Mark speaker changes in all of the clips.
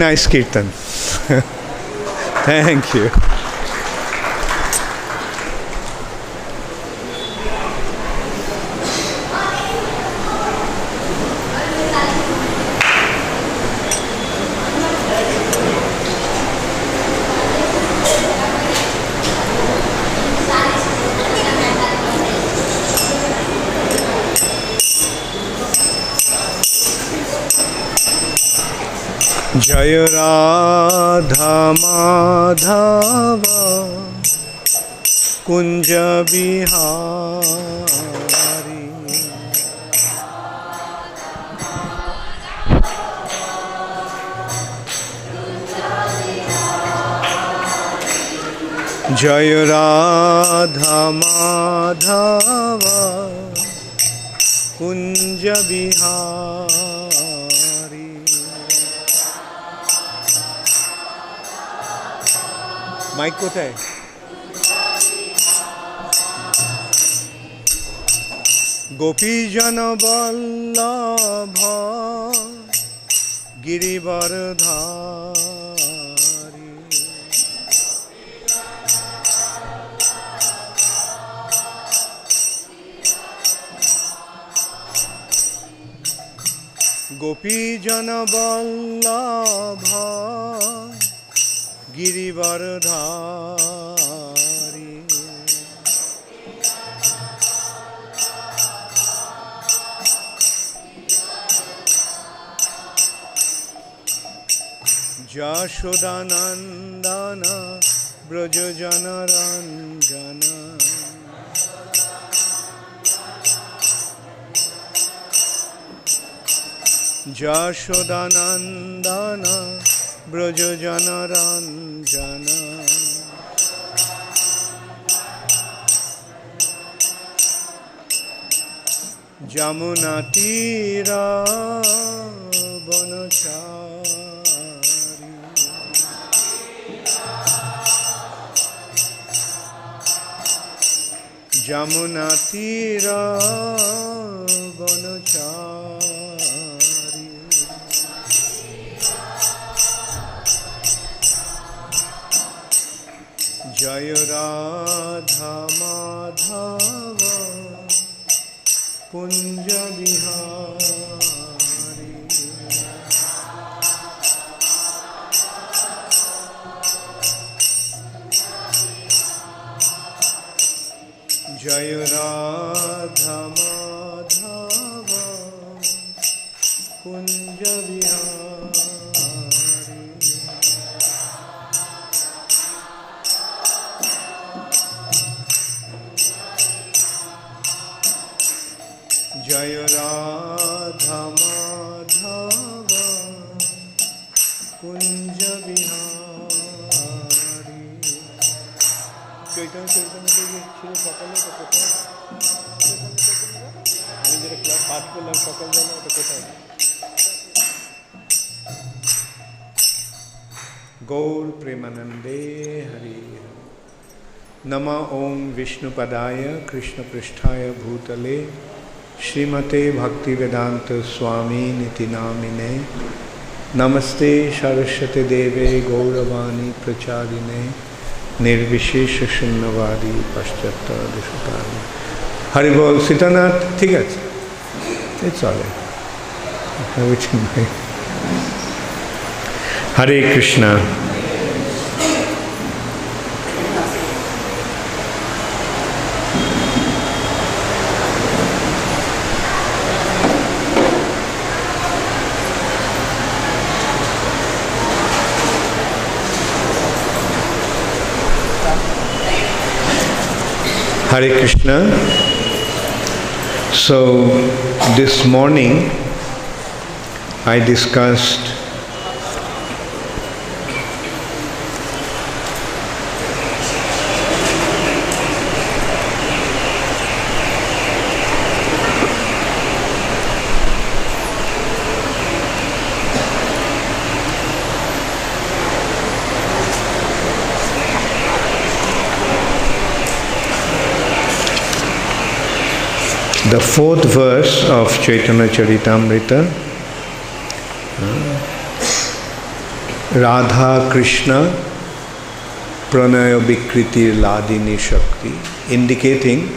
Speaker 1: nice kirtan. Thank you. Jai Radha Madhava Kunja Bihari Jai Radha Madhava Kunja Bihari mic कोথায় गोपी जन वल्लभ गिरिवरधारी गोपी जन वल्लभ गिरिवरधारी यशोदानंदन ब्रज जनरंजन यशोदानंदन ब्रज जनरंजन जमुना तीरा बनचारी जमुना तीरा बनचारी जय राधा माधव कुंज बिहारी जय राधा माधव कुंज बिहारी जय राधा माधव कुंज बिहारी चैतन्य ছিল সকালে তো কোথায় আমি যেটা ক্লাস পাঠ করলাম সকালবেলা এটা কোথায় गौर प्रेमानंदे हरि नमः ओम विष्णुपदाय कृष्ण पृष्ठाय भूतले श्रीमते भक्तिवेदांत स्वामी निति नामिने नमस्ते सरस्वती देवे गौरवाणी प्रचारिणे निर्विशेष शून्यवादी पश्चात देशकाल हरि बोल सीतानाथ ठीक है चले हरे Krishna Hare Krishna. So this morning I discussed the fourth verse of Chaitanya Charitamrita. Radha Krishna Pranaya Vikriti Ladini Shakti, indicating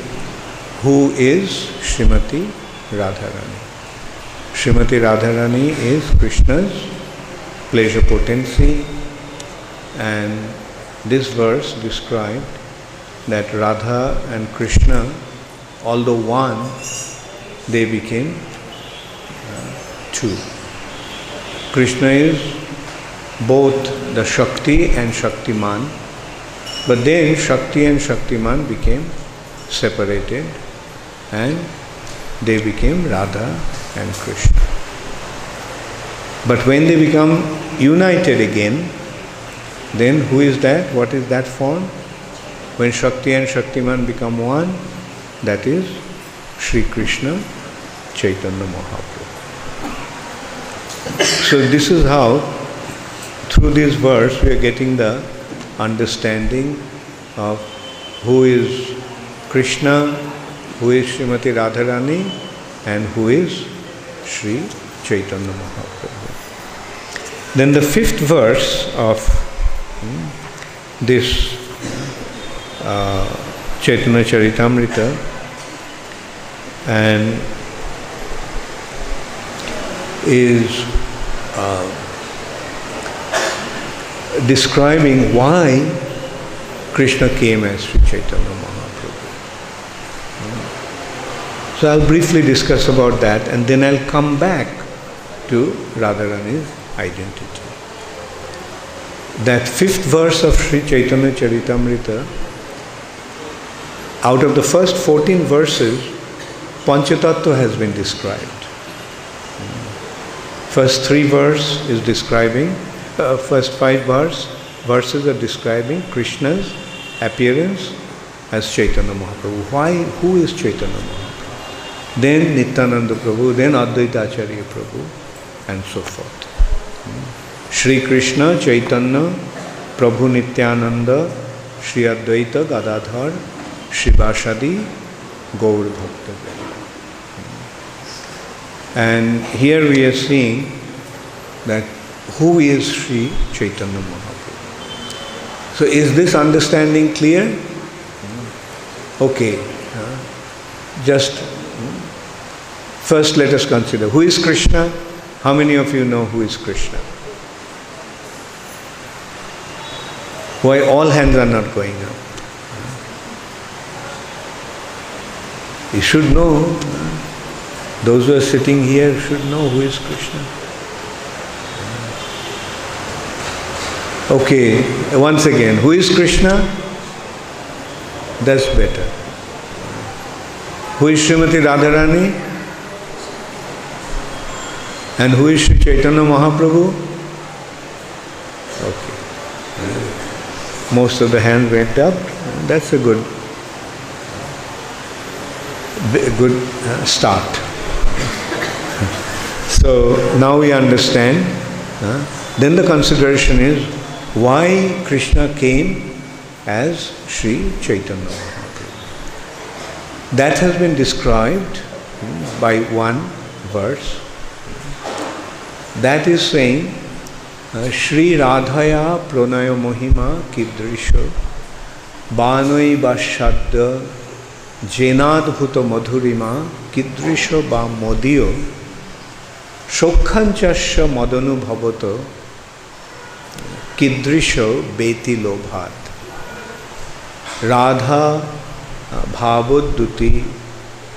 Speaker 1: who is Srimati Radharani. Srimati Radharani is Krishna's pleasure potency, and this verse described that Radha and Krishna, although one, they became two. Krishna is both the Shakti and Shaktiman, but then Shakti and Shaktiman became separated and they became Radha and Krishna. But when they become united again, then who is that? What is that form? When Shakti and Shaktiman become one, that is Sri Krishna Chaitanya Mahaprabhu. So this is how, through this verse, we are getting the understanding of who is Krishna, who is Srimati Radharani, and who is Sri Chaitanya Mahaprabhu. Then the fifth verse of this Chaitanya Charitamrita, and is describing why Krishna came as Sri Chaitanya Mahaprabhu. So I'll briefly discuss about that, and then I'll come back to Radharani's identity. That fifth verse of Sri Chaitanya Charitamrita, out of the first 14 verses, Panchatattva has been described. First 3 verses is describing, first 5 verses are describing Krishna's appearance as Chaitanya Mahaprabhu. Why? Who is Chaitanya Mahaprabhu? Then Nityananda Prabhu, then Advaita Acharya Prabhu, and so forth. Shri Krishna Chaitanya Prabhu Nityananda Shri Advaita Gadadhar Shivasadi Gaur Bhakta. And here we are seeing that who is Sri Chaitanya Mahaprabhu. So is this understanding clear? Okay. Just first let us consider who is Krishna. How many of you know who is Krishna? Why all hands are not going up? You should know. Those who are sitting here should know who is Krishna. Okay, once again, who is Krishna? That's better. Who is Srimati Radharani? And who is Sri Chaitanya Mahaprabhu? Okay. Most of the hands went up. That's a good start. So now we understand. Then the consideration is why Krishna came as Sri Chaitanya Mahaprabhu. That has been described by one verse. That is saying, Shri Radhaya Pranaya Mohima Kidrisha Banoi Bashadda Jenadbhuta Madhurima Kidrisha Ba Modiyo Shokhanchasya Madanu Bhavato Kidrisha Beti Lobhat Radha Bhavoduti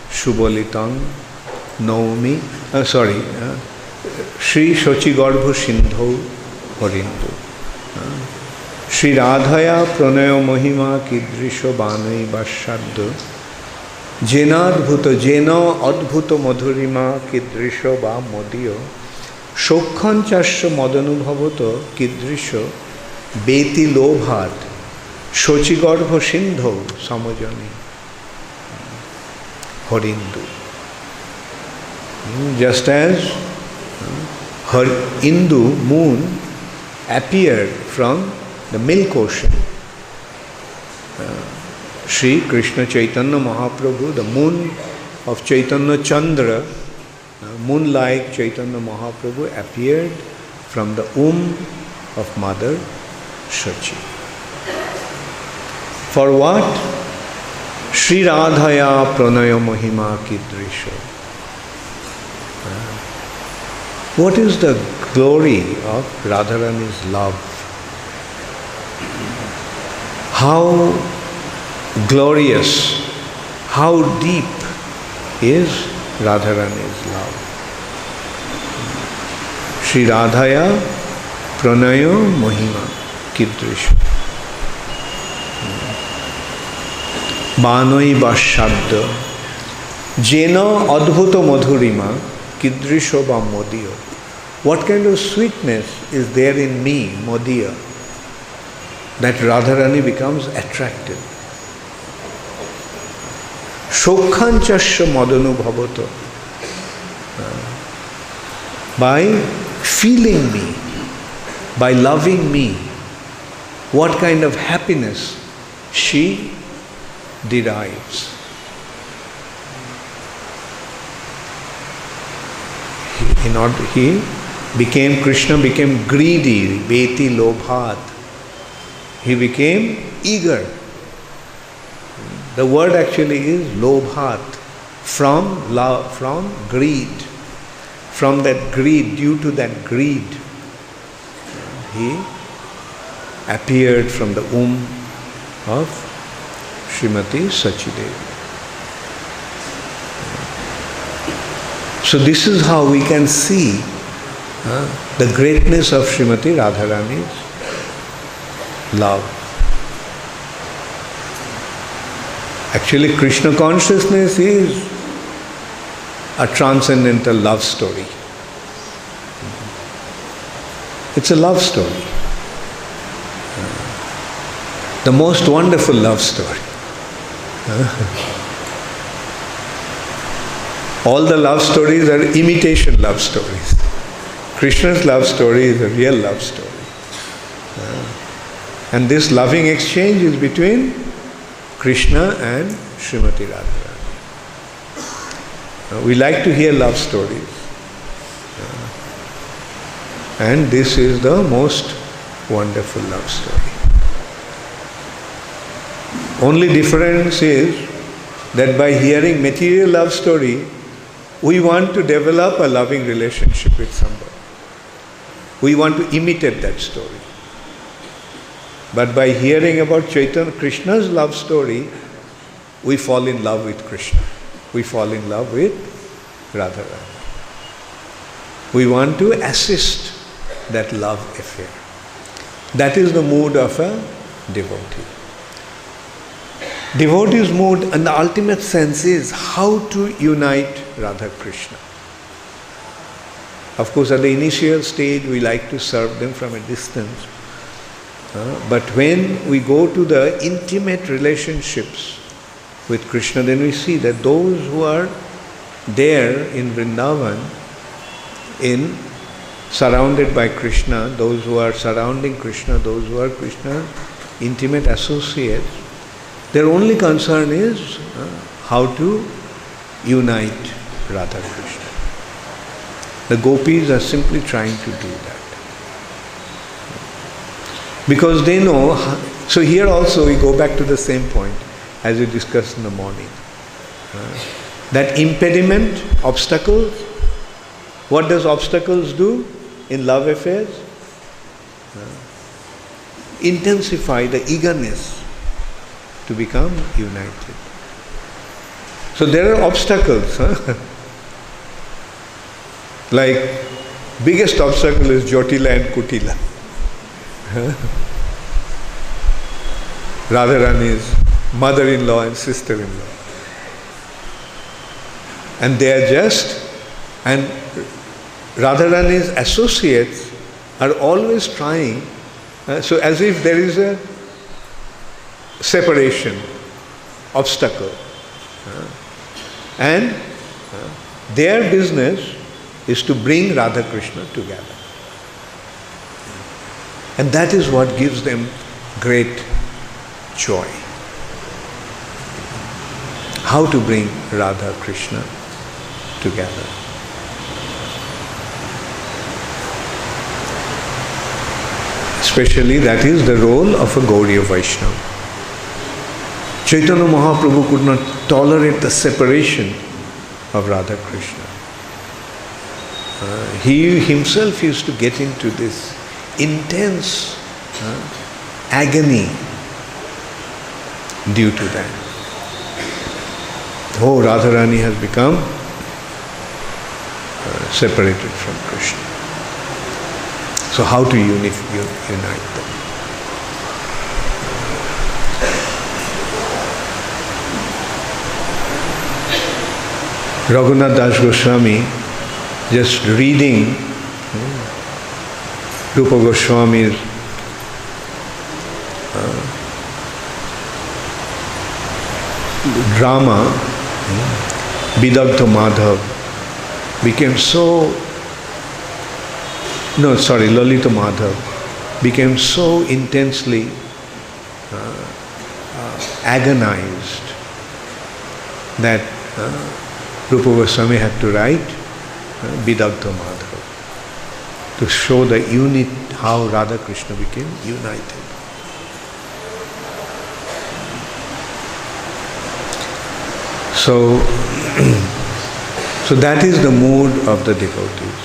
Speaker 1: Shubolitam Naumi Shri Shochigarbha Sindho Horindu Shri Radhaya Pranaya Mohima Kidrisha Banai Bashadda Jenadbhuta Jena Adbhuta Madhurima Kidrisha Ba Modiyo Shokhanchasya Madanubhavato Kidrisha Beti Lobhat Shochigarbha Sindho Samajani Horindu. Just as her Indu moon appeared from the milk ocean, Sri Krishna Chaitanya Mahaprabhu, the moon of Chaitanya Chandra, moon-like Chaitanya Mahaprabhu appeared from the womb of Mother Shachi. For what? Shri Radhaya Pranaya Mahima Kidrisha. What is the glory of Radharani's love? How glorious, how deep is Radharani's love. Shri Radhaya Pranaya Mahima Kidrisha. Banoi Bashabda Jena Adbhuta Madhurima Kidrisho ba Modiyo. What kind of sweetness is there in me, Modiya, that Radharani becomes attractive? Shokhanchasya Madanu Bhavato. By feeling me, by loving me, what kind of happiness she derives. Krishna became greedy, beti lobhat. He became eager. The word actually is lobhat, from love, from greed. From that greed, due to that greed, he appeared from the womb of Srimati Sachidevi. So this is how we can see the greatness of Srimati Radharani's love. Actually, Krishna consciousness is a transcendental love story. It's a love story. The most wonderful love story. All the love stories are imitation love stories. Krishna's love story is a real love story. And this loving exchange is between Krishna and Srimati Radharani. We like to hear love stories. And this is the most wonderful love story. Only difference is that by hearing material love story, we want to develop a loving relationship with somebody. We want to imitate that story. But by hearing about Chaitanya, Krishna's love story, we fall in love with Krishna. We fall in love with Radharani. We want to assist that love affair. That is the mood of a devotee. Devotee's mood in the ultimate sense is how to unite Radha Krishna. Of course, at the initial stage, we like to serve them from a distance. But when we go to the intimate relationships with Krishna, then we see that those who are there in Vrindavan, surrounded by Krishna, those who are surrounding Krishna, those who are Krishna's intimate associates, their only concern is how to unite Radha Krishna. The gopis are simply trying to do that. Because they know, so here also we go back to the same point as we discussed in the morning. That impediment, obstacles, what does obstacles do in love affairs? Intensify the eagerness to become united. So there are obstacles. Like, biggest obstacle is Jyotila and Kutila. Radharani's mother-in-law and sister-in-law. And they are and Radharani's associates are always trying, so as if there is a separation, obstacle. And their business is to bring Radha Krishna together. And that is what gives them great joy. How to bring Radha Krishna together. Especially that is the role of a Gauriya Vaishnava. Chaitanya Mahaprabhu could not tolerate the separation of Radha Krishna. He himself used to get into this intense agony due to that. Oh, Radharani has become separated from Krishna. So how to unite them? Raghunath Das Goswami, just reading Rupa Goswami's drama, Bidagdha Madhav, became so, Lalita Madhav, became so intensely agonized that Rupa Goswami had to write Bidagdha Madhav to show the unit, how Radha Krishna became united. So that is the mood of the devotees.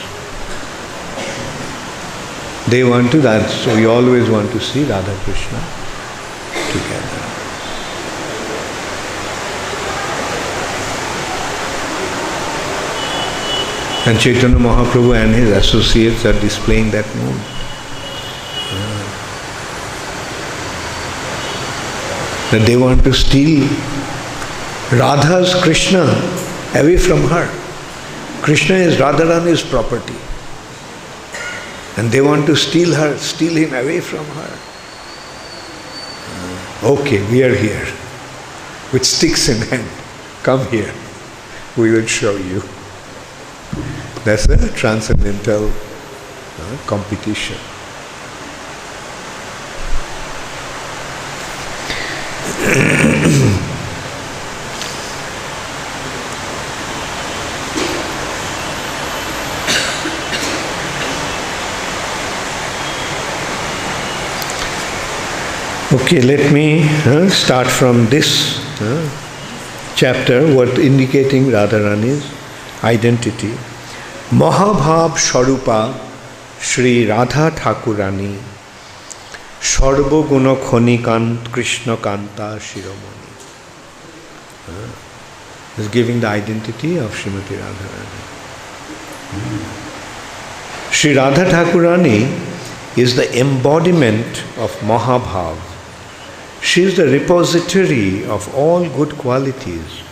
Speaker 1: They want to dance, so we always want to see Radha Krishna together. And Chaitanya Mahaprabhu and his associates are displaying that mood. That they want to steal Radha's Krishna away from her. Krishna is Radharani's property. And they want to steal him away from her. Okay, we are here. With sticks in hand. Come here. We will show you. That's a transcendental competition. Okay, let me start from this chapter, what indicating Radharani's identity. Mahabhav Sharupa Shri Radha Thakurani Sarvaguna Khonikan Krishna Kanta Shiromani. Is giving the identity of Srimati Radharani. Shri Radha Thakurani is the embodiment of Mahabhav. She is the repository of all good qualities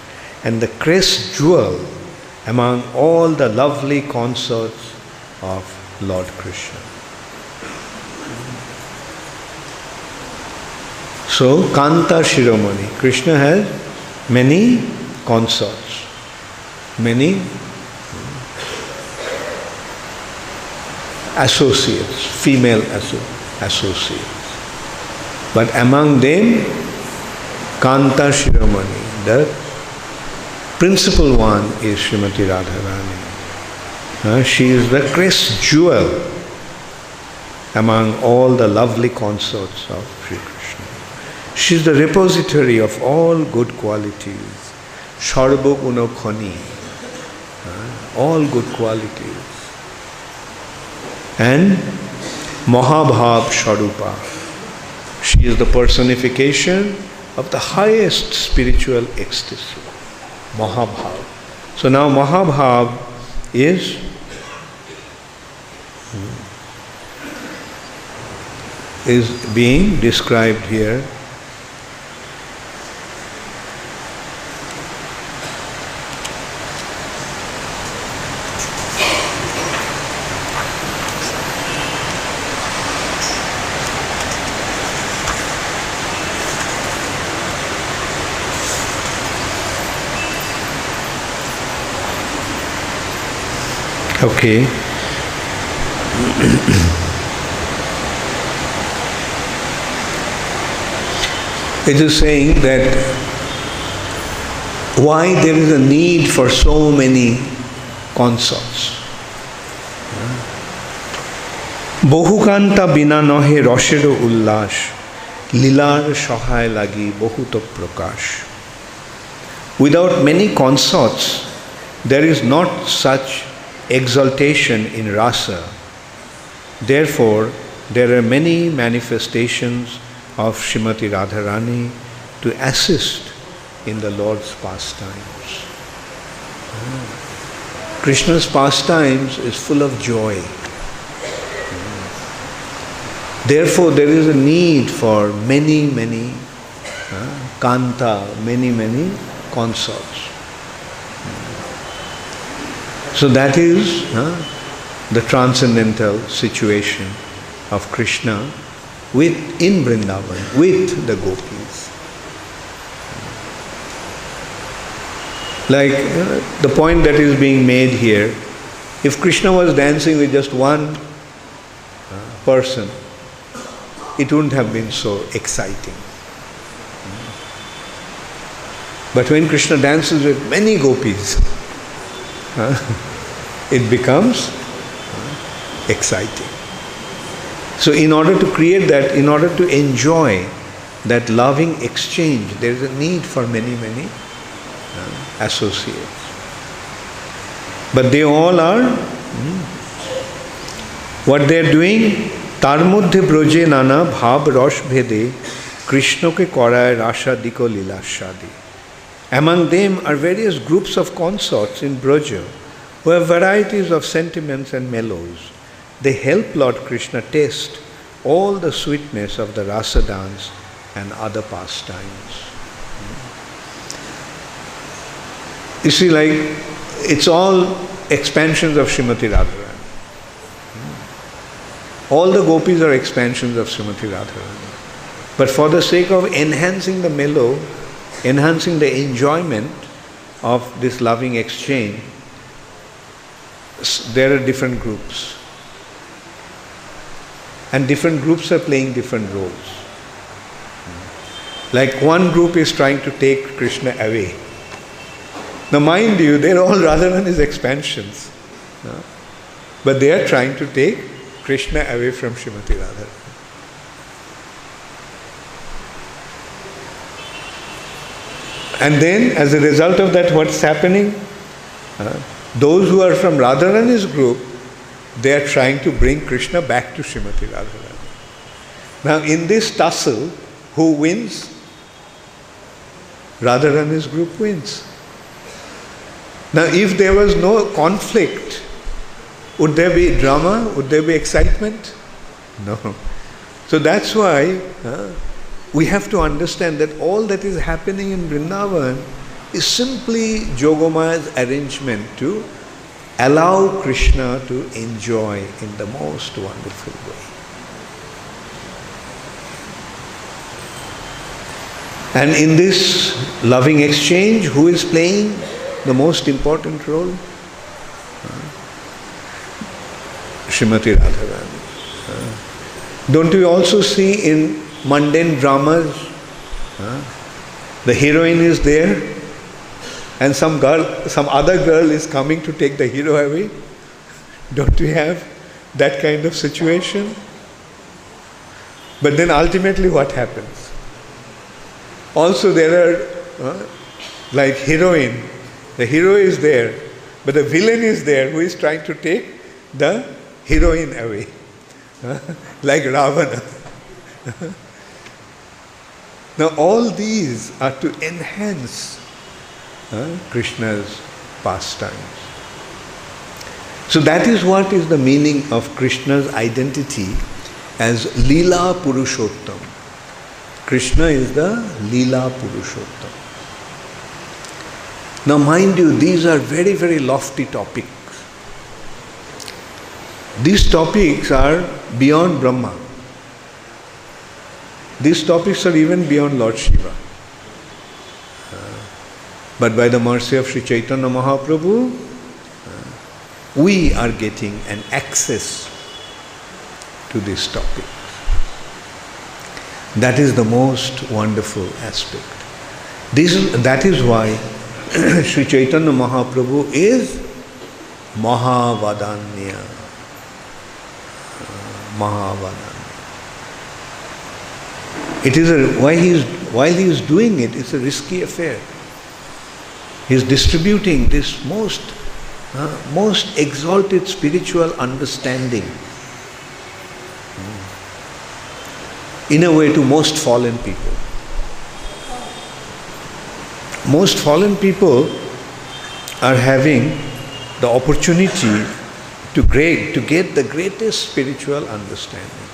Speaker 1: and the crest jewel among all the lovely consorts of Lord Krishna. So, Kanta Shiromani, Krishna has many consorts, many associates, female associates. But among them, Kanta Shiromani, the principal one is Srimati Radharani. She is the crest jewel among all the lovely consorts of Sri Krishna. She is the repository of all good qualities. Sarvaguna Khoni, all good qualities. And Mahabhav Sharupa. She is the personification of the highest spiritual ecstasy. Mahabhav. So now Mahabhav is being described here. Okay. It is saying that why there is a need for so many consorts. বহুকান্তা বিনা নহে রসের উল্লাস, লীলার সহায় লাগি বহুত প্রকাশ. Without many consorts, there is not such exaltation in rasa. Therefore, there are many manifestations of Srimati Radharani to assist in the Lord's pastimes. Krishna's pastimes is full of joy. Therefore, there is a need for many kanta, many consorts. So that is the transcendental situation of Krishna in Vrindavan, with the gopis. Like the point that is being made here, if Krishna was dancing with just one person, it wouldn't have been so exciting. But when Krishna dances with many gopis, it becomes exciting. So in order to create that, in order to enjoy that loving exchange, there is a need for many associates. But they all are, what they are doing, তার মধ্যে ব্রজে নানা ভাব রস ভেদে কৃষ্ণকে করায় রাসাদিক লীলাস্বাদী. Among them are various groups of consorts in Braja who have varieties of sentiments and mellows. They help Lord Krishna taste all the sweetness of the rasa dance and other pastimes. You see, like, it's all expansions of Srimati Radharani. All the gopis are expansions of Srimati Radharani. But for the sake of enhancing the mellow, enhancing the enjoyment of this loving exchange, there are different groups. And different groups are playing different roles. Like one group is trying to take Krishna away. Now mind you, they're all Radharani's expansions. But they are trying to take Krishna away from Srimati Radharani. And then, as a result of that, what's happening? Those who are from Radharani's group, they are trying to bring Krishna back to Srimati Radharani. Now, in this tussle, who wins? Radharani's group wins. Now, if there was no conflict, would there be drama? Would there be excitement? No. So that's why we have to understand that all that is happening in Vrindavan is simply Jogomaya's arrangement to allow Krishna to enjoy in the most wonderful way. And in this loving exchange, who is playing the most important role? Srimati Radharani. Don't we also see in mundane dramas, the heroine is there and some other girl is coming to take the hero away? Don't we have that kind of situation? But then ultimately what happens? Also there are like heroine, the hero is there, but the villain is there who is trying to take the heroine away, like Ravana. Now all these are to enhance Krishna's pastimes. So that is what is the meaning of Krishna's identity as Leela Purushottam. Krishna is the Leela Purushottam. Now mind you, these are very lofty topics. These topics are beyond Brahma. These topics are even beyond Lord Shiva. But by the mercy of Sri Chaitanya Mahaprabhu, we are getting an access to this topic. That is the most wonderful aspect. That is why Sri Chaitanya Mahaprabhu is Mahavadanya. Mahavanami. It is while he is doing it, it's a risky affair. He is distributing this most exalted spiritual understanding in a way to most fallen people. Most fallen people are having the opportunity to get the greatest spiritual understanding.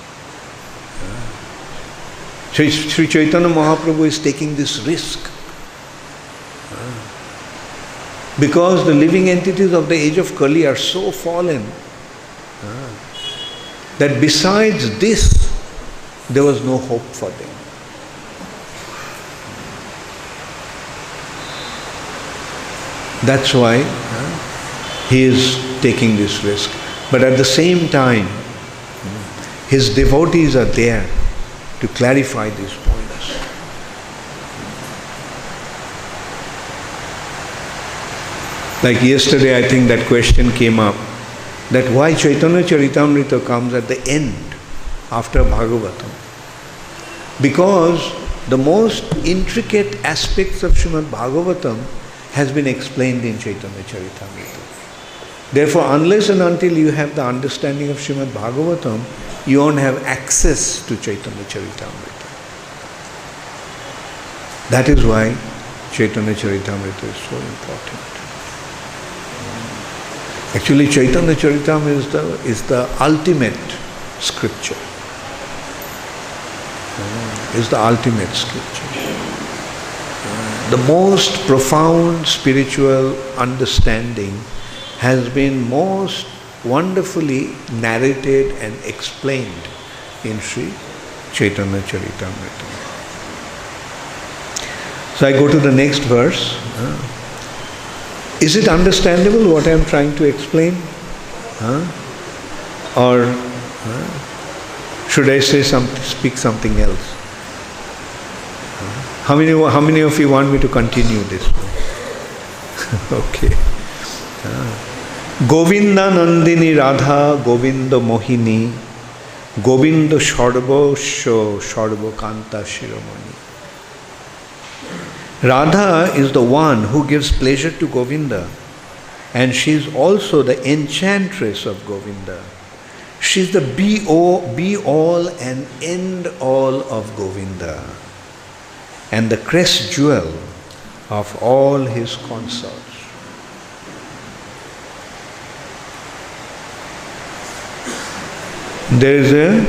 Speaker 1: Sri Chaitanya Mahaprabhu is taking this risk because the living entities of the age of Kali are so fallen that besides this, there was no hope for them. That's why he is taking this risk. But at the same time, his devotees are there to clarify these points. Like yesterday, I think that question came up, that why Chaitanya Charitamrita comes at the end, after Bhagavatam. Because the most intricate aspects of Srimad Bhagavatam has been explained in Chaitanya Charitamrita. Therefore, unless and until you have the understanding of Srimad Bhagavatam, you won't have access to Chaitanya Charitamrita. That is why Chaitanya Charitamrita is so important. Actually, Chaitanya Charitamrita is the ultimate scripture. Is the ultimate scripture. The most profound spiritual understanding has been most wonderfully narrated and explained in Sri Chaitanya Charitamrita. So I go to the next verse. Is it understandable what I am trying to explain? Or should I speak something else? How many of you want me to continue this? Okay. Govinda Nandini Radha Govinda Mohini Govinda Sharbosho Sharbo Kanta Shiromani. Radha is the one who gives pleasure to Govinda, and she is also the enchantress of Govinda. She is the be all and end all of Govinda, and the crest jewel of all his consorts. There is a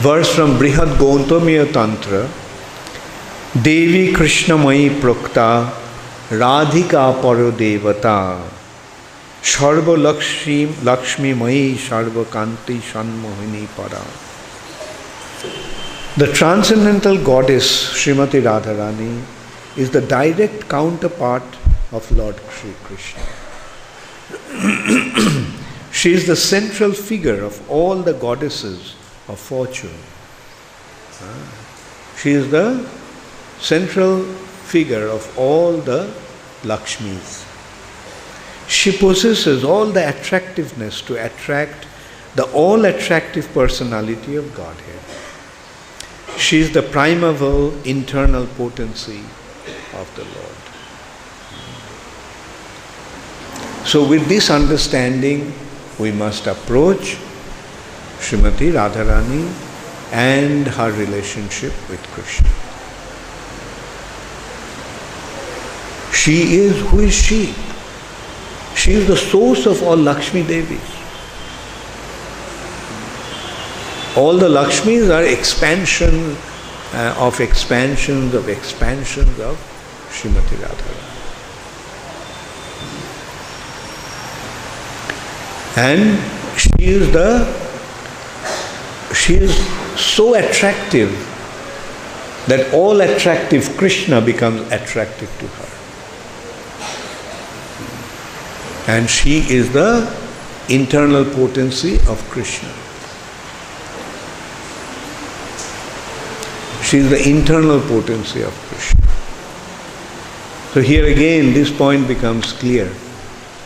Speaker 1: verse from Brihad Gautamiya Tantra, Devi Krishnamayi Prokta Radhika Paro Devata Sharva Lakshmi Mayi Sharva Kanti Shanmohini Para. The transcendental goddess Srimati Radharani is the direct counterpart of Lord Sri Krishna. She is the central figure of all the goddesses of fortune. She is the central figure of all the Lakshmis. She possesses all the attractiveness to attract the all-attractive personality of Godhead. She is the primeval internal potency of the Lord. So with this understanding, we must approach Srimati Radharani and her relationship with Krishna. Who is she? She is the source of all Lakshmi Devis. All the Lakshmis are expansions of Srimati Radharani. And she is so attractive that all attractive Krishna becomes attractive to her. And she is the internal potency of Krishna. She is the internal potency of Krishna. So here again, this point becomes clear.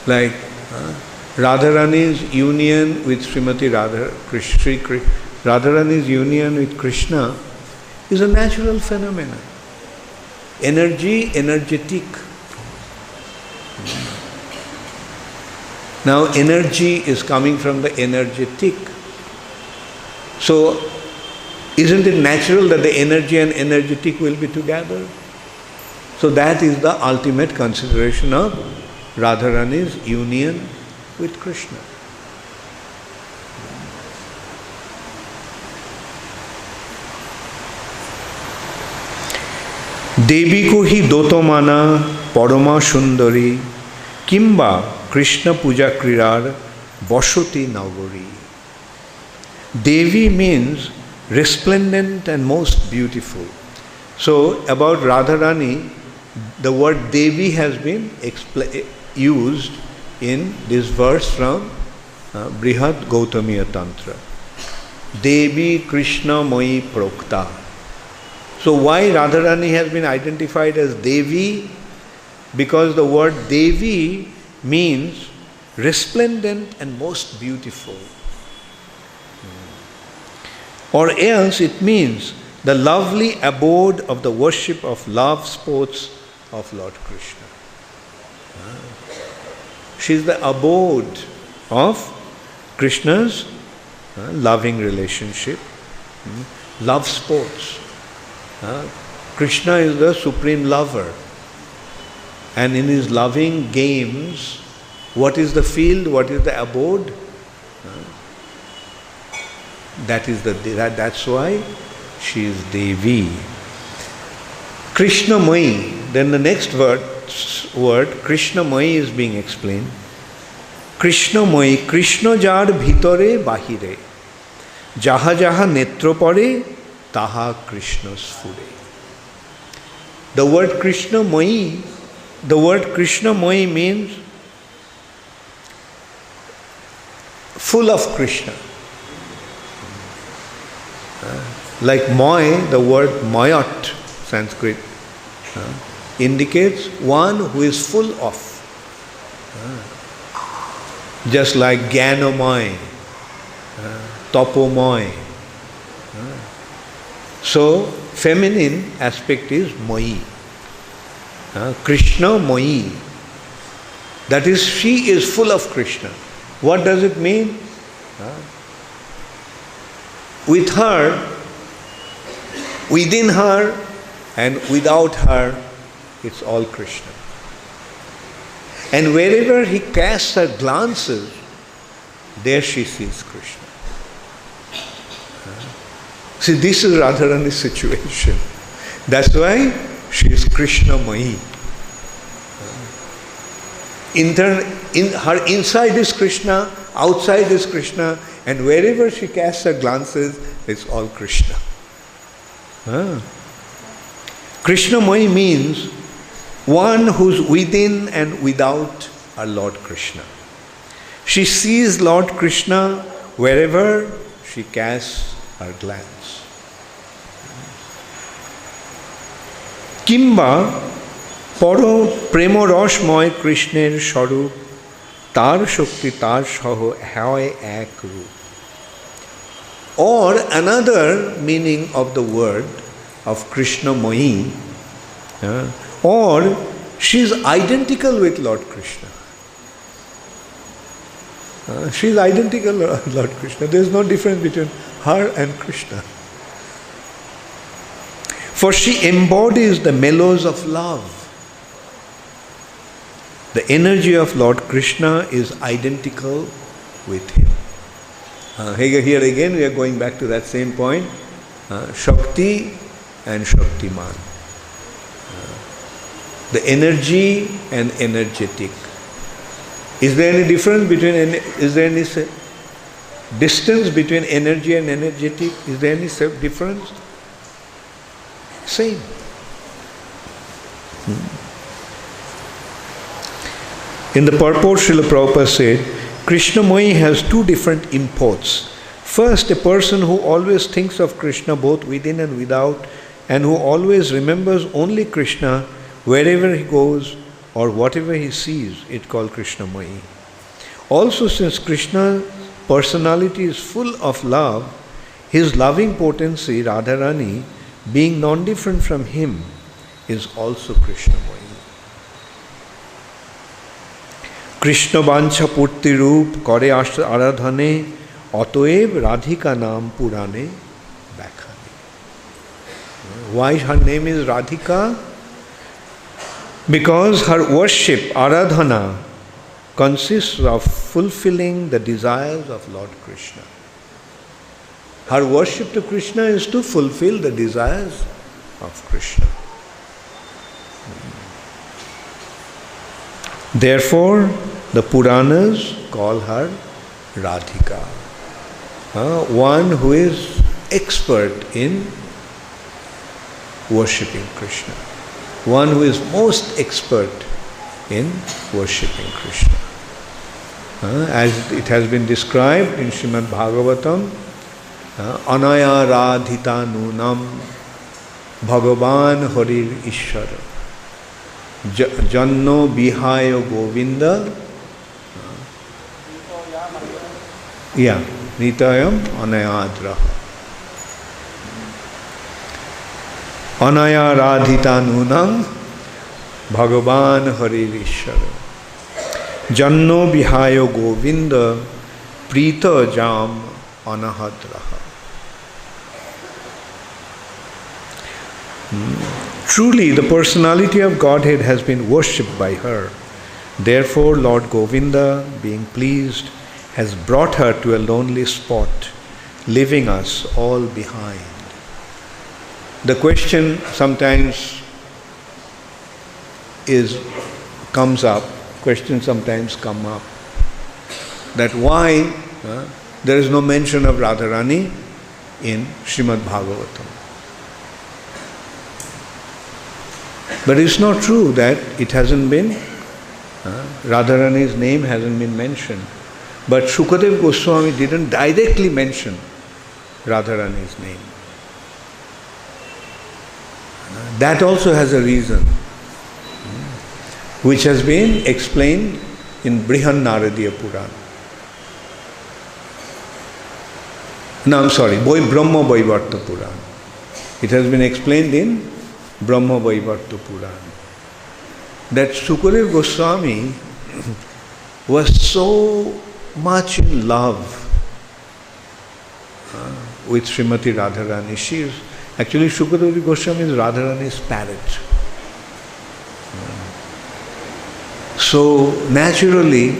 Speaker 1: Like, Radharani's union with Srimati Radharani's union with Krishna is a natural phenomenon. Energetic. Now energy is coming from the energetic. So isn't it natural that the energy and energetic will be together? So that is the ultimate consideration of Radharani's union with Krishna. Devi ko hi doto mana parama sundari kimba Krishna puja krirar bashoti nagari. Devi means resplendent and most beautiful. So about Radharani, the word Devi has been used in this verse from Brihad Gautamiya Tantra. Devi Krishna Mai Prokta. So why Radharani has been identified as Devi? Because the word Devi means resplendent and most beautiful. Or else it means the lovely abode of the worship of love sports of Lord Krishna. She is the abode of Krishna's loving relationship, love sports. Krishna is the supreme lover, and in his loving games, what is the field, what is the abode? That's why she is Devi. Krishnamai. Then the next word Krishnamai is being explained. Krishnamai, Krishna jar bhitore bahire, jaha jaha netro pore, taha Krishna sfure. The word Krishnamai means full of Krishna. Like Moy, the word Mayat, Sanskrit, indicates one who is full of. Just like Gyanamoy, Tapomoy. So, feminine aspect is Moi. Krishna Moi. That is, she is full of Krishna. What does it mean? With her, within her, and without her, it's all Krishna. And wherever he casts her glances, there she sees Krishna. See, this is Radharani's situation. That's why she is Krishnamai. Her inside is Krishna, outside is Krishna, and wherever she casts her glances, it's all Krishna. Krishnamai means one who's within and without our Lord Krishna. She sees Lord Krishna wherever she casts her glance. Kimba poro premo rashmoy Krishner swarup tar shakti tar saho hoy ek roop. Or another meaning of the word of Krishnamai, or she is identical with Lord Krishna. She is identical with Lord Krishna. There is no difference between her and Krishna. For she embodies the mellows of love. The energy of Lord Krishna is identical with him. Here again we are going back to that same point. Shakti and Shaktiman. The energy and energetic. Is there any difference between, is there any distance between energy and energetic? Is there any difference? Same. In the purport, Srila Prabhupada said, Krishnamai has two different imports. First, a person who always thinks of Krishna both within and without, and who always remembers only Krishna wherever he goes or whatever he sees, it called Krishnamai. Also, since Krishna's personality is full of love, his loving potency, Radharani, being non-different from him, is also Krishnamoyi. Krishna Vancha Purti Roop Kore Aradhane Otoev Radhika Nam Purane Bakhane. Why her name is Radhika? Because her worship, Aradhana, consists of fulfilling the desires of Lord Krishna. Her worship to Krishna is to fulfill the desires of Krishna. Therefore, the Puranas call her Radhika, one who is expert in worshipping Krishna, one who is most expert in worshipping Krishna. As it has been described in Srimad Bhagavatam, Anaya Radhita Nunam Bhagavan Harir Ishvara Janno Bihaya Govinda Nitayam Anayadraha Anaya Radhita Nunam Bhagavan Harir Ishvara Janno Bihaya Govinda Prita Jam Anahadraha. Truly, the personality of Godhead has been worshipped by her. Therefore, Lord Govinda, being pleased, has brought her to a lonely spot, leaving us all behind. The question sometimes comes up, questions sometimes come up, that why there is no mention of Radharani in Srimad Bhagavatam. But it's not true that it hasn't been, Radharani's name hasn't been mentioned. But Shukadev Goswami didn't directly mention Radharani's name. That also has a reason, which has been explained in Brihan Naradiya Purana. No, I'm sorry, Brahma Vaivarta Purana. It has been explained in Brahma Vaivarta Purana that Sukadev Goswami was so much in love with Srimati Radharani. She is actually, Sukadev Goswami is Radharani's parrot. So naturally,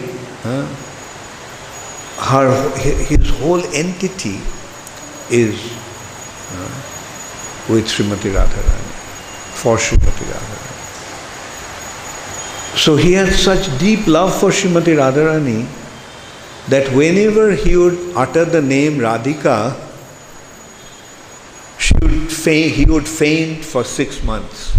Speaker 1: his whole entity is with Srimati Radharani, for Srimati Radharani. So he had such deep love for Srimati Radharani that whenever he would utter the name Radhika, he would faint for 6 months.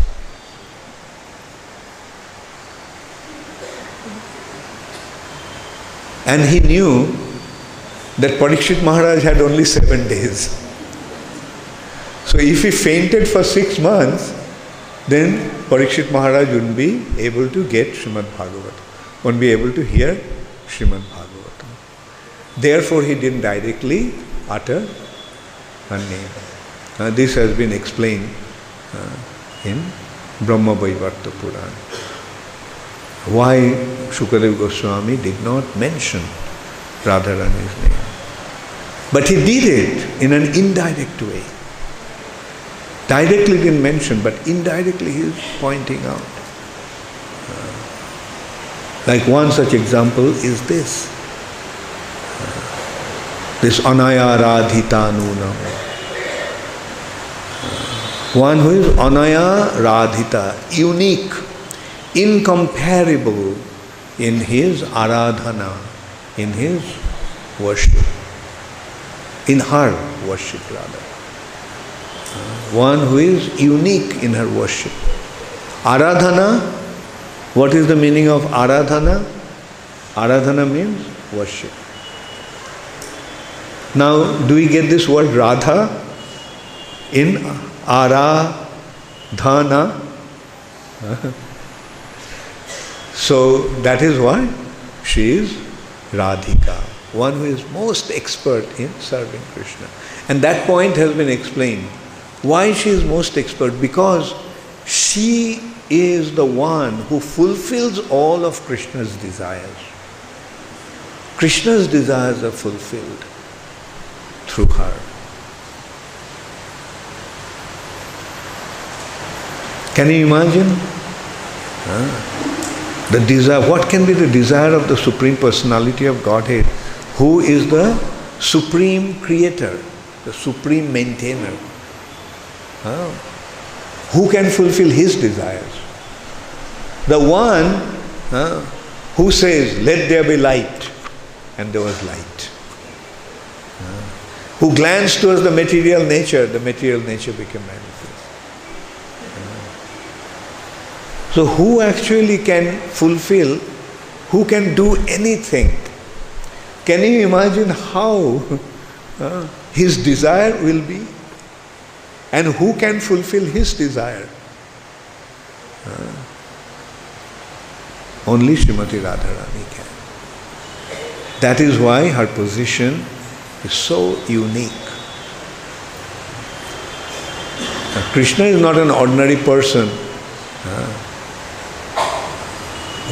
Speaker 1: And he knew that Parikshit Maharaj had only 7 days. So if he fainted for 6 months, then Parikshit Maharaj wouldn't be able to get Srimad Bhagavatam, wouldn't be able to hear Srimad Bhagavatam. Therefore he didn't directly utter her name. This has been explained in Brahma Vaivarta Purana. Why Shukadev Goswami did not mention Radharani's name. But he did it in an indirect way. Directly didn't mention, but indirectly he is pointing out. Like one such example is this. This Anaya Radhita Nunam. One who is Anaya Radhita, unique, incomparable in his aradhana, in his worship, in her worship rather. One who is unique in her worship. Aradhana, what is the meaning of aradhana? Aradhana means worship. Now, do we get this word Radha in aradhana? So that is why she is Radhika, one who is most expert in serving Krishna. And that point has been explained. Why she is most expert? Because she is the one who fulfills all of Krishna's desires. Krishna's desires are fulfilled through her. Can you imagine? The desire, what can be the desire of the Supreme Personality of Godhead, who is the Supreme Creator, the Supreme Maintainer? Who can fulfill his desires? The one who says, let there be light, and there was light. Who glanced towards the material nature became manifest. So who actually can fulfill, who can do anything? Can you imagine how his desire will be? And who can fulfill his desire? Only Srimati Radharani can. That is why her position is so unique. Now, Krishna is not an ordinary person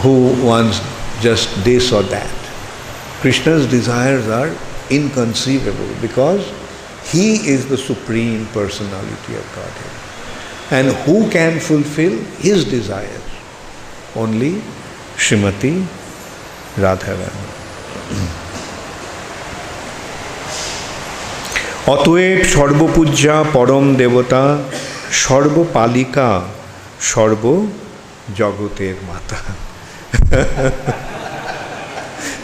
Speaker 1: who wants just this or that. Krishna's desires are inconceivable because he is the Supreme Personality of Godhead. And who can fulfill his desires? Only Srimati Radharani. অতএব সর্বপূজ্যা পরম দেবতা সর্বপালিকা সর্ব জগতের মাতা.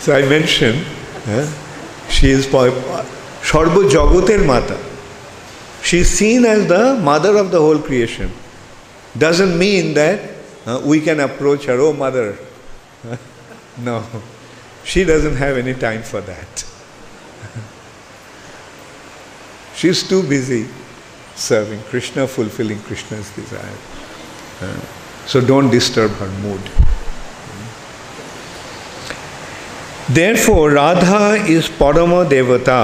Speaker 1: So I mentioned she is সর্ব জগতের মাতা. She is seen as the mother of the whole creation. Doesn't mean that we can approach her, oh mother. No, she doesn't have any time for that. She is too busy serving Krishna, fulfilling Krishna's desire. So don't disturb her mood. Therefore, Radha is Parama Devata,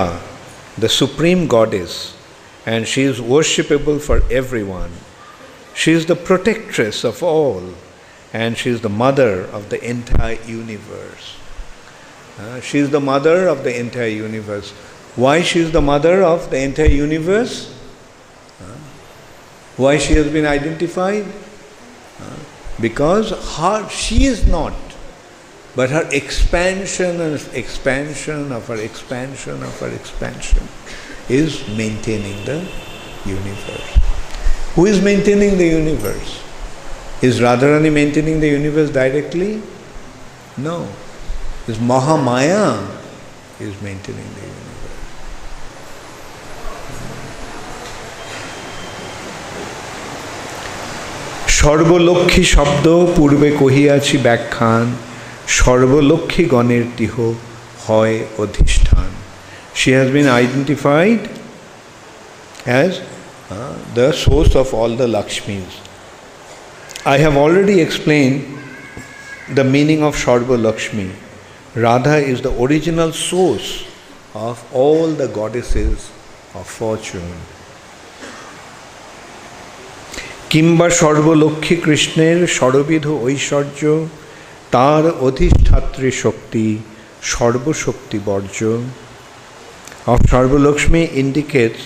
Speaker 1: the supreme goddess, and she is worshipable for everyone. She is the protectress of all, and she is the mother of the entire universe. She is the mother of the entire universe. Why she is the mother of the entire universe? Why she has been identified? Because she is not, but her expansion and expansion of her expansion of her expansion is maintaining the universe. Who is maintaining the universe? Is Radharani maintaining the universe directly? No. Is Mahamaya is maintaining the universe. সর্বলক্ষ্মী শব্দ পূর্বে কহিয়াছি ব্যাখ্যান সর্বলক্ষ্মী গণের তিহ হয় অধিষ্ঠান. She has been identified as the source of all the Lakshmis. I have already explained the meaning of Sarva Lakshmi. Radha is the original source of all the goddesses of fortune. কিংবা সর্বলক্ষ্মী কৃষ্ণের সর্ববিধ ঐশ্বর্য তার অধিষ্ঠাত্রী শক্তি সর্বশক্তি বর্জ্য. Of Sarvalakshmi indicates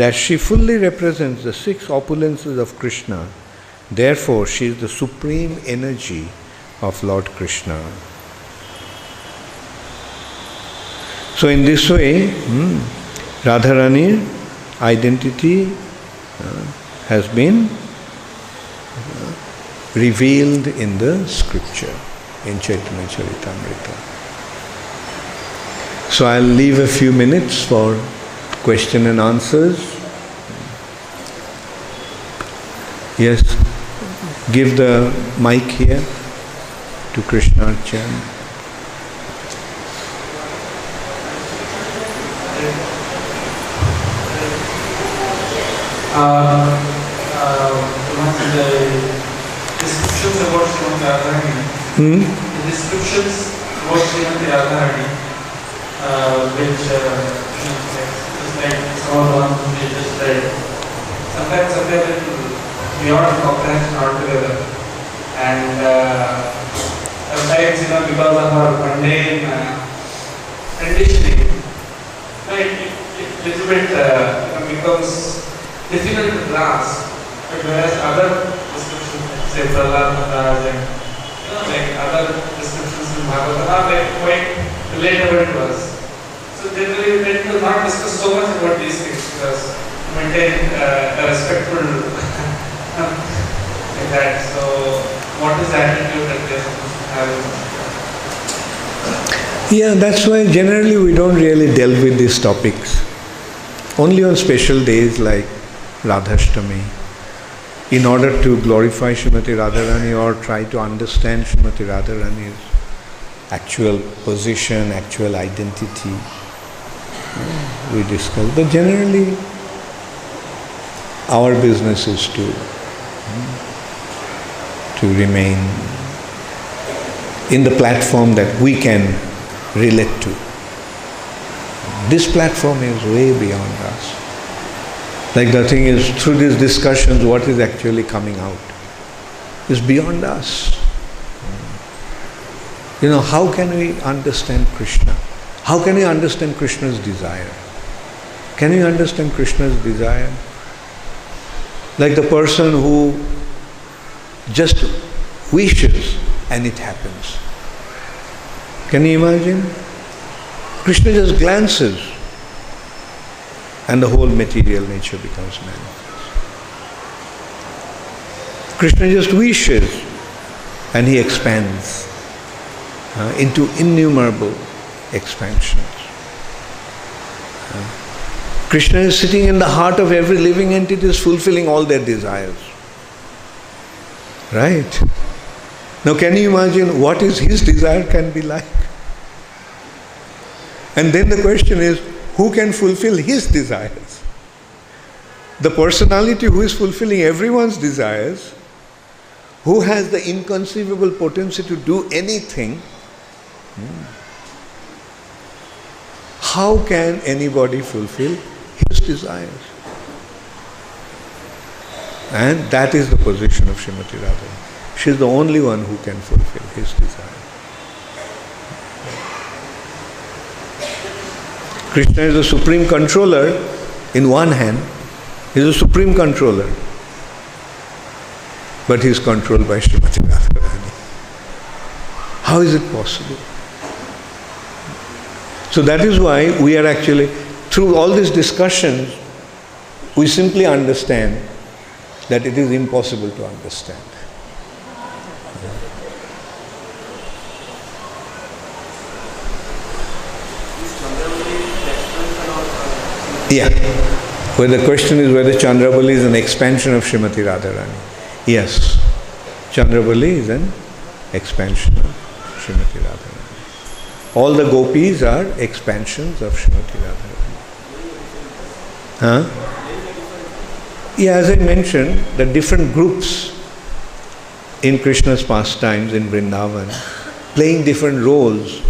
Speaker 1: that she fully represents the six opulences of Krishna. Therefore, she is the supreme energy of Lord Krishna. So in this way, Radharani's identity has been revealed in the scripture, in Chaitanya Charitamrita. So I'll leave a few minutes for question and answers. Yes, give the mic here to Krishna Archan.
Speaker 2: The descriptions about Srimati Radharani. The descriptions about Srimati Radharani which just like some of the ones we just read, sometimes appear a little beyond comprehension altogether. And sometimes, because of our mundane conditioning, it little bit becomes difficult to grasp. But whereas other descriptions, like say Prahlad Maharaj and like other descriptions in Bhagavatam are like quite relatable to us. So generally we tend to not discuss so much about these things because maintain a respectful like that. So what is the attitude that they are supposed to have?
Speaker 1: Yeah, that's why generally we don't really delve with these topics. Only on special days like Radhastami, in order to glorify Srimati Radharani or try to understand Srimati Radharani's actual position, actual identity, we discuss. But generally, our business is to remain in the platform that we can relate to. This platform is way beyond us. Like the thing is, through these discussions, what is actually coming out is beyond us. How can we understand Krishna? How can we understand Krishna's desire? Can we understand Krishna's desire? Like the person who just wishes and it happens. Can you imagine? Krishna just glances and the whole material nature becomes manifest. Krishna just wishes and he expands into innumerable expansions. Krishna is sitting in the heart of every living entity, is fulfilling all their desires. Right? Now can you imagine what is his desire can be like? And then the question is, who can fulfill his desires? The personality who is fulfilling everyone's desires, who has the inconceivable potency to do anything, how can anybody fulfill his desires? And that is the position of Srimati Radharani. She is the only one who can fulfill his desire. Krishna is the supreme controller in one hand. He is a supreme controller. But he is controlled by Srimati Radharani. How is it possible? So that is why we are actually, through all these discussions, we simply understand that it is impossible to understand. Yeah. Well, the question is whether Chandravali is an expansion of Srimati Radharani. Yes. Chandravali is an expansion of Srimati Radharani. All the gopis are expansions of Srimati Radharani. Yeah, as I mentioned, the different groups in Krishna's pastimes in Vrindavan playing different roles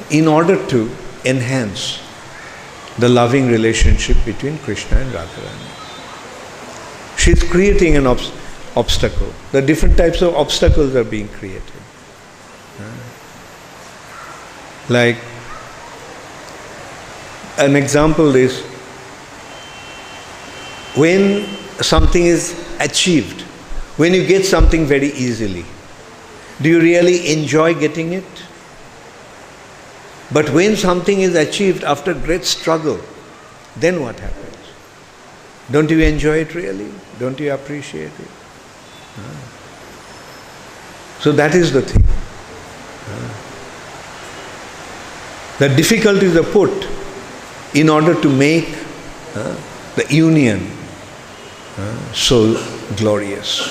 Speaker 1: in order to enhance the loving relationship between Krishna and Radharani. She is creating an obstacle. The different types of obstacles are being created. Like an example is when something is achieved, when you get something very easily, do you really enjoy getting it? But when something is achieved after great struggle, then what happens? Don't you enjoy it really? Don't you appreciate it? So that is the thing. The difficulties are put in order to make the union so glorious.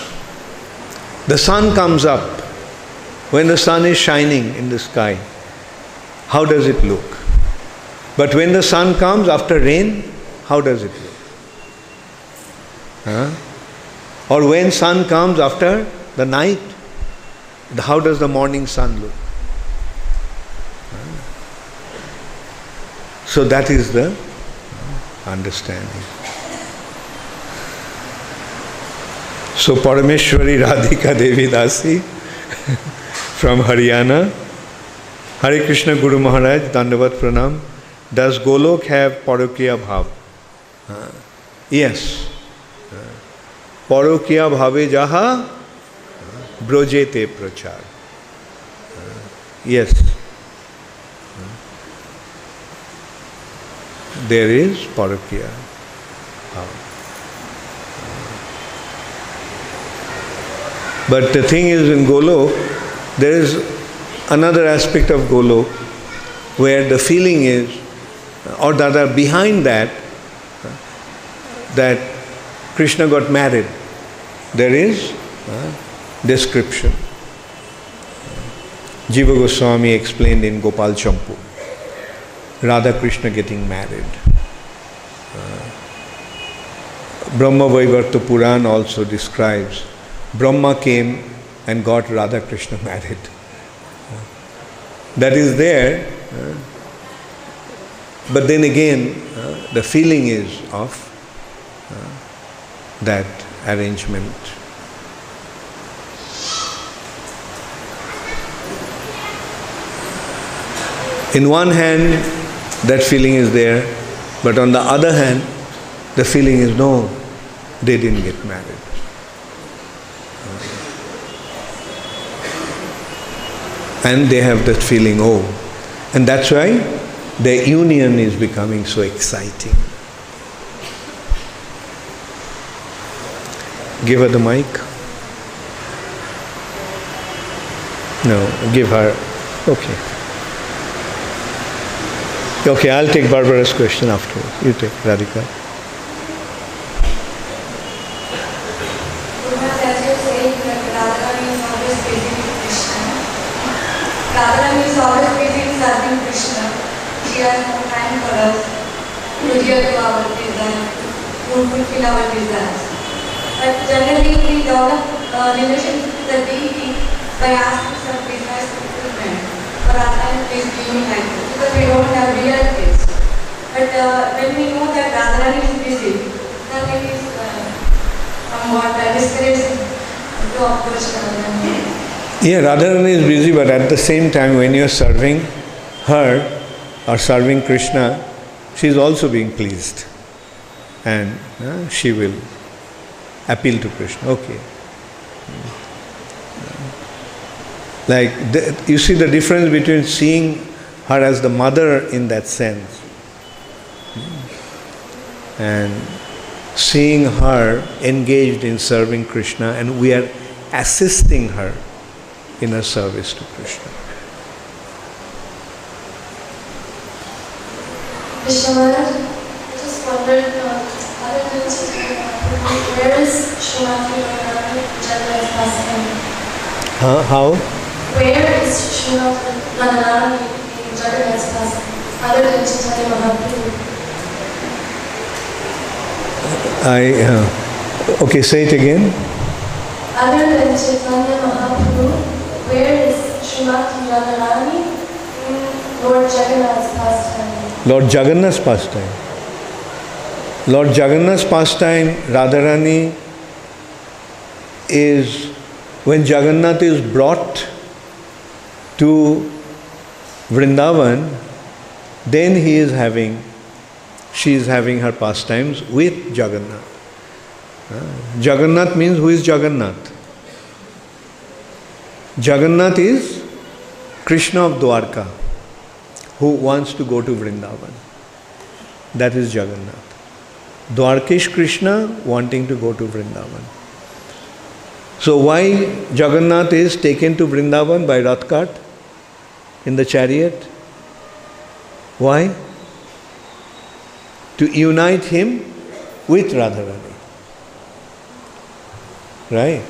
Speaker 1: The sun comes up. When the sun is shining in the sky, how does it look? But when the sun comes after rain, how does it look? Or when sun comes after the night, how does the morning sun look? So that is the understanding. So Parameshwari Radhika Devi Dasi from Haryana. Hare Krishna Guru Maharaj, Dandavat Pranam. Does Golok have Parokiya Bhav? Yes. Parokiya Bhave Jaha Brojete Prachar. Yes. There is Parokiya Bhava. But the thing is, in Golok, there is another aspect of Golok where the feeling is, or rather behind that Krishna got married. There is description. Jiva Goswami explained in Gopal Champu, Radha Krishna getting married. Brahma Vaivarta Puran also describes Brahma came and got Radha Krishna married. That is there, but then again, the feeling is of that arrangement. In one hand, that feeling is there, but on the other hand, the feeling is no, they didn't get married. And they have that feeling, oh. And that's why their union is becoming so exciting. Give her the mic. No, give her. Okay. Okay, I'll take Barbara's question afterwards. You take, Radhika.
Speaker 3: Radharani is always busy in serving Krishna. She has no time for us to adhere to our desires, to fulfill our desires. But generally we develop relationship with the deity by asking some desires fulfillment. For Radharani, please give me like this, because we don't have real taste. But when we know that Radharani is busy, then it is somewhat discouraging to approach Radharani.
Speaker 1: Yeah, Radharani is busy, but at the same time when you are serving her or serving Krishna, she is also being pleased. And she will appeal to Krishna. Okay. Like, you see the difference between seeing her as the mother in that sense and seeing her engaged in serving Krishna, and we are assisting her in her service to Krishna.
Speaker 3: Krishna Maharaj, I just wondered, other than where is Srimati Radharani Jagannatha's pastime?
Speaker 1: How?
Speaker 3: Where is Srimati Radharani in Jagannatha's pastime, other than Chaitanya Mahaprabhu?
Speaker 1: Okay, say it again.
Speaker 3: Other than Chaitanya Mahaprabhu, where is Srimati Radharani in Lord Jagannath's pastime?
Speaker 1: Lord Jagannath's pastime. Lord Jagannath's pastime, Radharani, is when Jagannath is brought to Vrindavan, then she is having her pastimes with Jagannath. Jagannath means, who is Jagannath? Jagannath is Krishna of Dwarka, who wants to go to Vrindavan. That is Jagannath. Dwarkish Krishna wanting to go to Vrindavan. So why Jagannath is taken to Vrindavan by Rath cart in the chariot? Why? To unite him with Radharani. Right?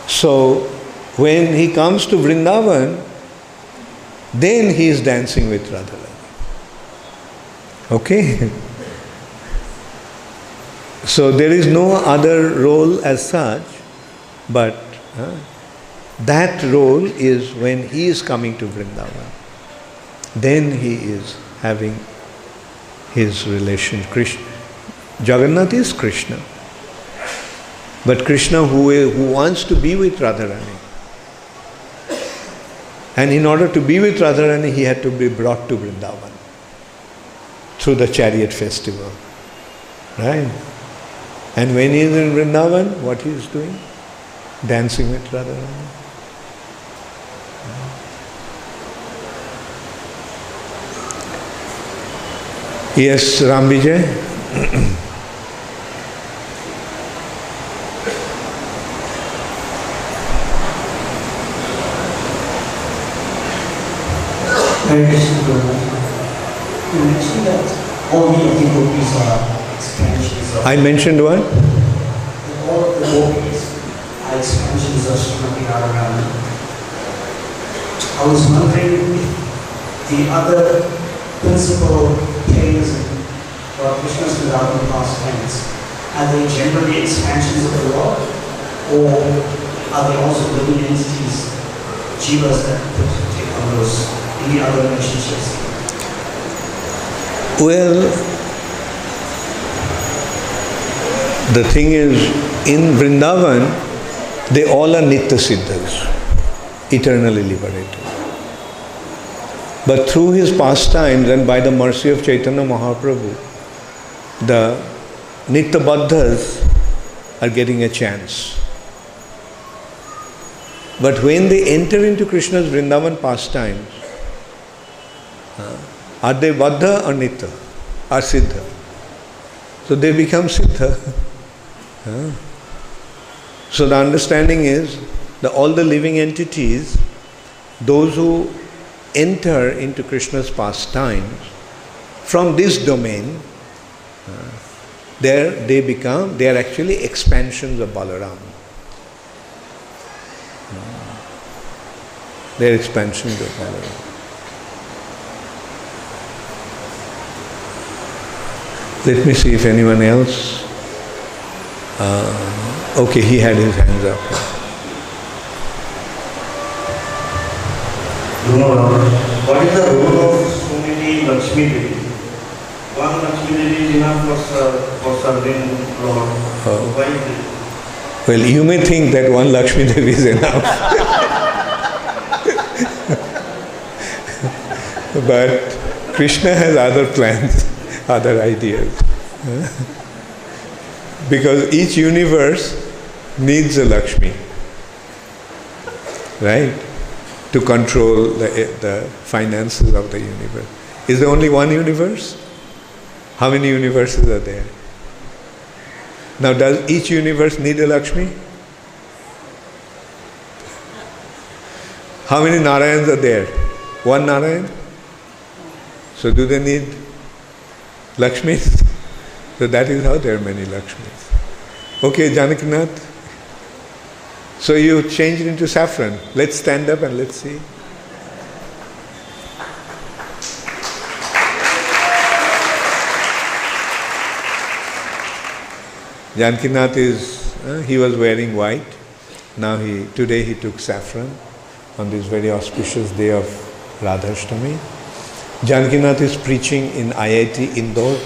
Speaker 1: So when he comes to Vrindavan, then he is dancing with Radharani. Okay? So there is no other role as such, but that role is when he is coming to Vrindavan. then he is having his relation. Krishna, Jagannath is Krishna. But Krishna who wants to be with Radharani. And in order to be with Radharani, he had to be brought to Vrindavan through the chariot festival. Right? And when he is in Vrindavan, what he is doing? Dancing with Radharani. Yes, Ram Vijay.
Speaker 4: You mentioned that all the devotees are expansions of...
Speaker 1: I mentioned what?
Speaker 4: All of the devotees are expansions of Srimati Radharani. I was wondering if the other principal players in Lord Krishna's Vrindavan pastimes, are they generally expansions of the Lord, or are they also living entities, jivas that could take on those in the other relationships?
Speaker 1: Well, the thing is, in Vrindavan, they all are Nitya Siddhas, eternally liberated. But through his pastimes and by the mercy of Chaitanya Mahaprabhu, the Nitya Baddhas are getting a chance. But when they enter into Krishna's Vrindavan pastimes, are they Baddha or Nitya? Or Siddha? So they become Siddha. So the understanding is that all the living entities, those who enter into Krishna's pastimes from this domain, they are actually expansions of Balaram. They are expansions of Balaram. Let me see if anyone else. Okay, he had his hands up.
Speaker 5: What is the role of so many Lakshmi Devi? One Lakshmi Devi is enough for serving Lord. Why is it?
Speaker 1: Well, you may think that one Lakshmi Devi is enough. But Krishna has other plans, other ideas. Because each universe needs a Lakshmi. Right? To control the finances of the universe. Is there only one universe? How many universes are there? Now, does each universe need a Lakshmi? How many Narayans are there? One Narayan? So do they need Lakshmis? So that is how there are many Lakshmis. Okay, Janakinath. So you changed into saffron. Let's stand up and let's see. Janakinath he was wearing white. Now today he took saffron on this very auspicious day of Radhastami. Janakinath is preaching in IIT Indore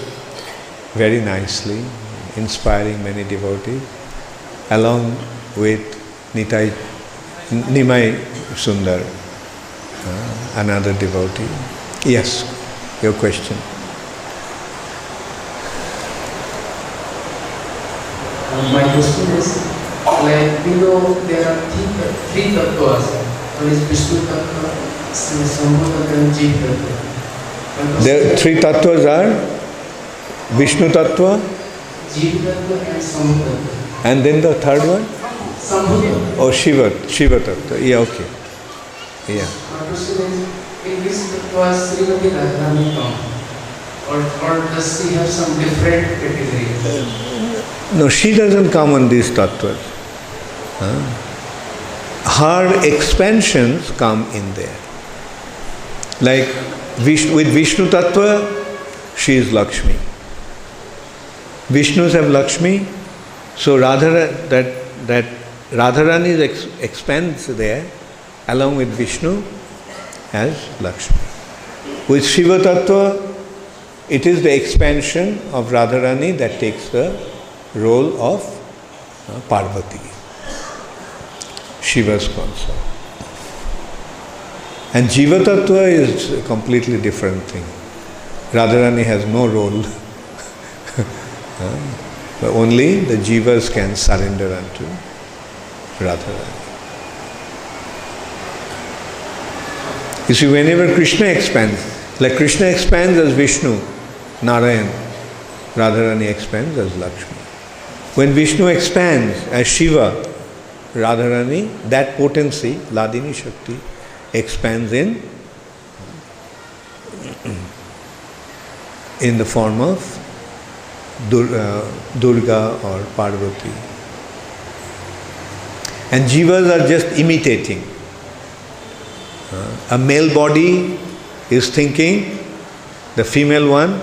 Speaker 1: very nicely, inspiring many devotees, along with Nimai Sundar, another devotee. Yes, your question.
Speaker 6: My question is, like we know there are three tattvas. One is Vishnu tattva, Sambhu tattva and Jeev tattva.
Speaker 1: There three tattvas are Vishnu tattva,
Speaker 6: Jeev tattva and Sambhu tattva.
Speaker 1: and then the third one?
Speaker 6: Sambhu tattva.
Speaker 1: Oh, Shiva tattva. Yeah, okay. Yeah.
Speaker 6: My question is, in which tattva Srimati Radharani come? Or does she have some different category?
Speaker 1: No, she doesn't come on these tattvas. Her expansions come in there. Like with Vishnu tattva, she is Lakshmi. Vishnus have Lakshmi, so that Radharani expands there along with Vishnu as Lakshmi. With Shiva Tattva, it is the expansion of Radharani that takes the role of Parvati, Shiva's consort. And Jiva Tattva is a completely different thing. Radharani has no role. But only the Jivas can surrender unto Radharani. You see, whenever Krishna expands, like Krishna expands as Vishnu, Narayan, Radharani expands as Lakshmi. When Vishnu expands as Shiva, Radharani, that potency, Ladini Shakti, expands in the form of Durga or Parvati. And Jivas are just imitating. A male body is thinking the female one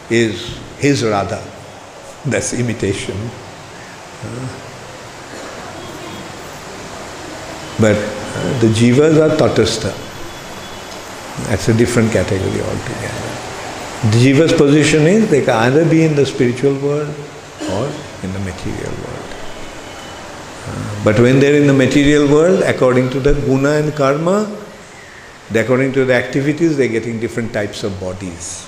Speaker 1: is his Radha. That's imitation. But the Jivas are Tatastha. That's a different category altogether. The Jiva's position is they can either be in the spiritual world or in the material world. But when they're in the material world, according to the guna and karma, according to the activities, they're getting different types of bodies.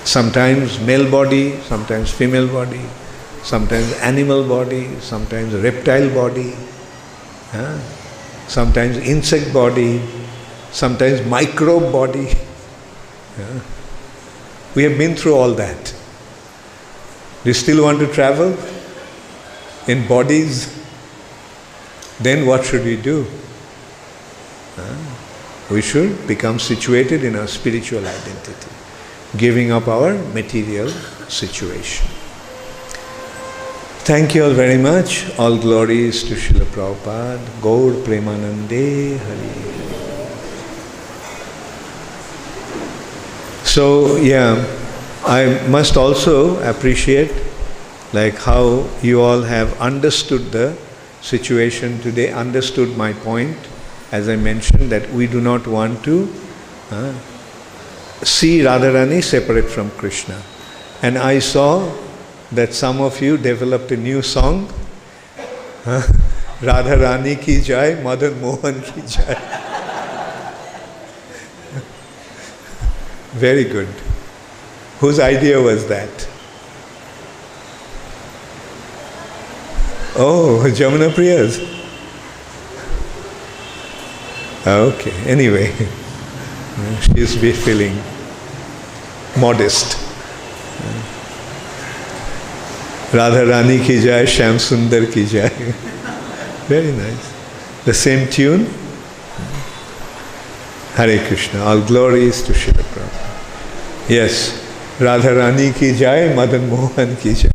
Speaker 1: Sometimes male body, sometimes female body, sometimes animal body, sometimes reptile body, sometimes insect body, sometimes microbe body. We have been through all that. Do you still want to travel in bodies? Then what should we do? We should become situated in our spiritual identity, giving up our material situation. Thank you all very much. All glories to Srila Prabhupada. Gaur Premanande Hari. So, I must also appreciate like how you all have understood the situation today, understood my point, as I mentioned, that we do not want to see Radharani separate from Krishna. And I saw that some of you developed a new song, Radharani ki jai, Madan Mohan ki jai. Very good. Whose idea was that? Oh, Jamuna Priya's. Okay, anyway, she's feeling modest. Radharani ki jai, Shyam Sundar ki jai. Very nice. The same tune. Hare Krishna. All glories to Srila Prabhupada. Yes. Radharani ki jai, Madan Mohan ki jai.